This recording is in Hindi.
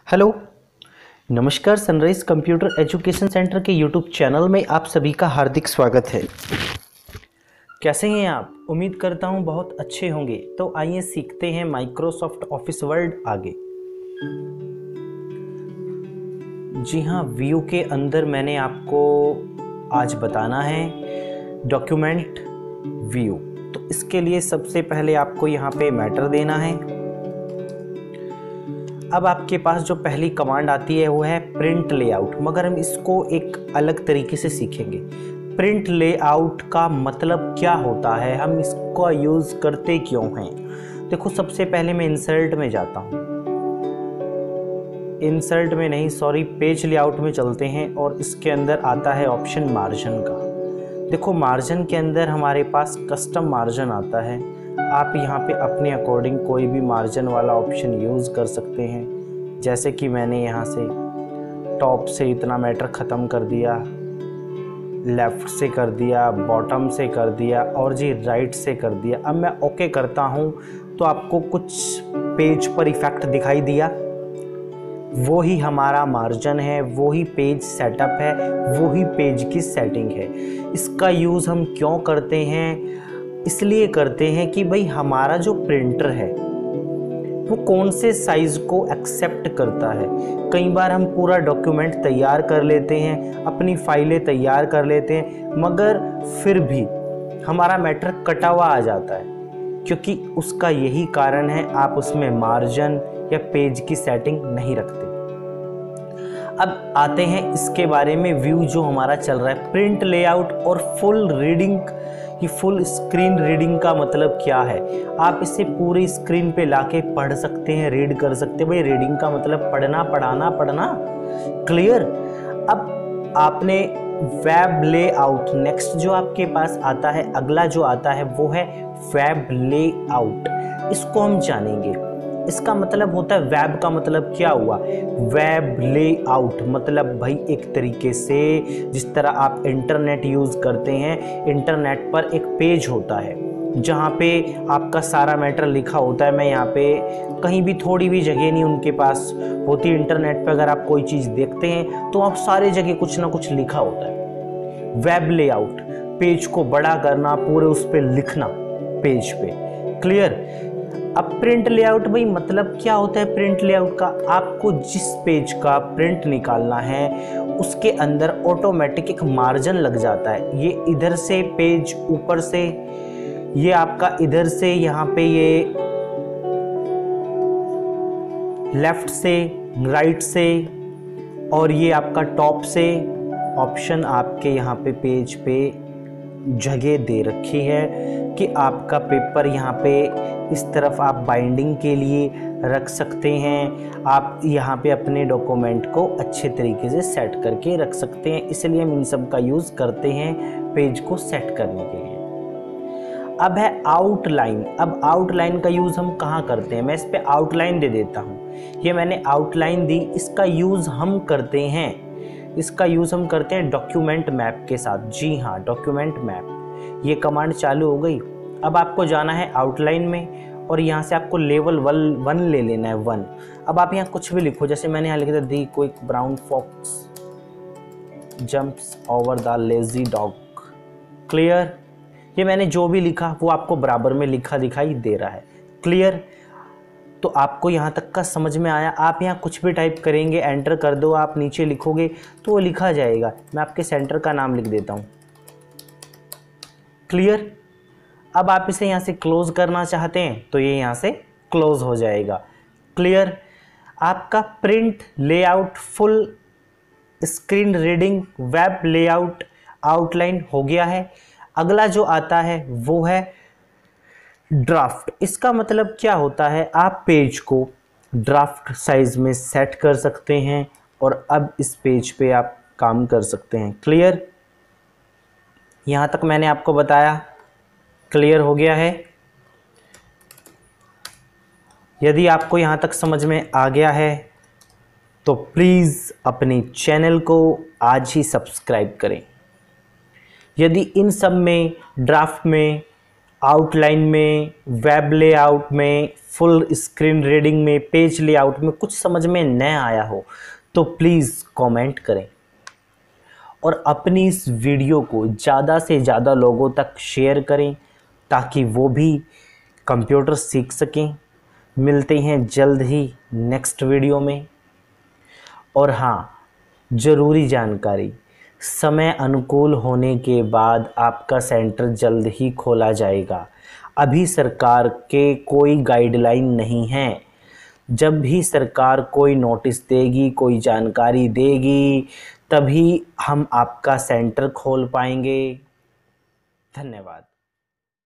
हेलो, नमस्कार। सनराइज कंप्यूटर एजुकेशन सेंटर के यूट्यूब चैनल में आप सभी का हार्दिक स्वागत है। कैसे हैं आप? उम्मीद करता हूं बहुत अच्छे होंगे। तो आइए सीखते हैं माइक्रोसॉफ्ट ऑफिस वर्ड आगे। जी हाँ, व्यू के अंदर मैंने आपको आज बताना है डॉक्यूमेंट व्यू। तो इसके लिए सबसे पहले आपको यहाँ पे मैटर देना है। अब आपके पास जो पहली कमांड आती है वो है प्रिंट लेआउट, मगर हम इसको एक अलग तरीके से सीखेंगे। प्रिंट लेआउट का मतलब क्या होता है, हम इसका यूज़ करते क्यों हैं। देखो, सबसे पहले मैं इंसर्ट में जाता हूँ, इंसर्ट में नहीं सॉरी पेज लेआउट में चलते हैं और इसके अंदर आता है ऑप्शन मार्जिन का। देखो, मार्जिन के अंदर हमारे पास कस्टम मार्जिन आता है। आप यहाँ पे अपने अकॉर्डिंग कोई भी मार्जिन वाला ऑप्शन यूज़ कर सकते हैं। जैसे कि मैंने यहाँ से टॉप से इतना मैटर ख़त्म कर दिया, लेफ़्ट से कर दिया, बॉटम से कर दिया और जी राइट से कर दिया। अब मैं ओके करता हूँ तो आपको कुछ पेज पर इफ़ेक्ट दिखाई दिया। वो ही हमारा मार्जिन है, वो ही पेज सेटअप है, वो ही पेज की सेटिंग है। इसका यूज़ हम क्यों करते हैं? इसलिए करते हैं कि भाई हमारा जो प्रिंटर है वो कौन से साइज़ को एक्सेप्ट करता है। कई बार हम पूरा डॉक्यूमेंट तैयार कर लेते हैं, अपनी फाइलें तैयार कर लेते हैं, मगर फिर भी हमारा मैटर कटा हुआ आ जाता है, क्योंकि उसका यही कारण है आप उसमें मार्जिन या पेज की सेटिंग नहीं रखते। अब आते हैं इसके बारे में व्यू जो हमारा चल रहा है, प्रिंट लेआउट और फुल रीडिंग। ये फुल स्क्रीन रीडिंग का मतलब क्या है? आप इसे पूरी स्क्रीन पे लाके पढ़ सकते हैं, रीड कर सकते हैं। भाई रीडिंग का मतलब पढ़ना, पढ़ना। क्लियर? अब आपने वेब लेआउट, नेक्स्ट जो आपके पास आता है, अगला जो आता है वो है वेब लेआउट। इसको हम जानेंगे। इसका मतलब होता है, वेब का मतलब क्या हुआ? वेब लेआउट मतलब भाई एक तरीके से जिस तरह आप इंटरनेट यूज़ करते हैं, इंटरनेट पर एक पेज होता है जहाँ पे आपका सारा मैटर लिखा होता है। मैं यहाँ पे कहीं भी थोड़ी भी जगह नहीं उनके पास होती। इंटरनेट पे अगर आप कोई चीज़ देखते हैं तो आप सारे जगह कुछ ना कुछ लिखा होता है। वेब लेआउट, पेज को बड़ा करना, पूरे उस पर लिखना पेज पे। क्लियर? अब प्रिंट लेआउट, भाई मतलब क्या होता है प्रिंट लेआउट का? आपको जिस पेज का प्रिंट निकालना है उसके अंदर ऑटोमेटिक एक मार्जिन लग जाता है। ये इधर से पेज ऊपर से, ये आपका इधर से यहाँ पे, ये लेफ्ट से, राइट से, और ये आपका टॉप से ऑप्शन आपके यहाँ पे पेज पे जगह दे रखी है कि आपका पेपर यहाँ पे इस तरफ आप बाइंडिंग के लिए रख सकते हैं। आप यहाँ पे अपने डॉक्यूमेंट को अच्छे तरीके से सेट करके रख सकते हैं। इसलिए हम इन सब का यूज़ करते हैं पेज को सेट करने के लिए। अब है आउटलाइन। अब आउटलाइन का यूज़ हम कहाँ करते हैं? मैं इस पे आउटलाइन दे देता हूँ। ये मैंने आउटलाइन दी। इसका यूज़ हम करते हैं, इसका यूज़ हम करते हैं डॉक्यूमेंट मैप के साथ। जी हाँ, डॉक्यूमेंट मैप। ये कमांड चालू हो गई। अब आपको जाना है आउटलाइन में और यहाँ से आपको लेवल 1 ले लेना है, 1। अब आप यहाँ कुछ भी लिखो, जैसे मैंने यहाँ लिखा था, the quick brown fox jumps over the lazy dog. Clear? ये मैंने जो भी लिखा वो आपको बराबर में लिखा दिखाई दे रहा है। क्लियर? तो आपको यहाँ तक का समझ में आया? आप यहाँ कुछ भी टाइप करेंगे, एंटर कर दो, आप नीचे लिखोगे तो वो लिखा जाएगा। मैं आपके सेंटर का नाम लिख देता हूँ। क्लियर? अब आप इसे यहाँ से क्लोज करना चाहते हैं तो ये यहाँ से क्लोज हो जाएगा। क्लियर? आपका print layout, full screen reading, web layout, outline हो गया है। अगला जो आता है वो है ड्राफ्ट। इसका मतलब क्या होता है? आप पेज को ड्राफ्ट साइज में सेट कर सकते हैं और अब इस पेज पे आप काम कर सकते हैं। क्लियर? यहाँ तक मैंने आपको बताया। क्लियर हो गया है? यदि आपको यहाँ तक समझ में आ गया है तो प्लीज़ अपने चैनल को आज ही सब्सक्राइब करें। यदि इन सब में, ड्राफ्ट में, आउटलाइन में, वेब लेआउट में, फुल स्क्रीन रीडिंग में, पेज लेआउट में कुछ समझ में न आया हो तो प्लीज़ कमेंट करें और अपनी इस वीडियो को ज़्यादा से ज़्यादा लोगों तक शेयर करें ताकि वो भी कंप्यूटर सीख सकें। मिलते हैं जल्द ही नेक्स्ट वीडियो में। और हाँ, ज़रूरी जानकारी, समय अनुकूल होने के बाद आपका सेंटर जल्द ही खोला जाएगा। अभी सरकार के कोई गाइडलाइन नहीं है। जब भी सरकार कोई नोटिस देगी, कोई जानकारी देगी, तभी हम आपका सेंटर खोल पाएंगे। धन्यवाद।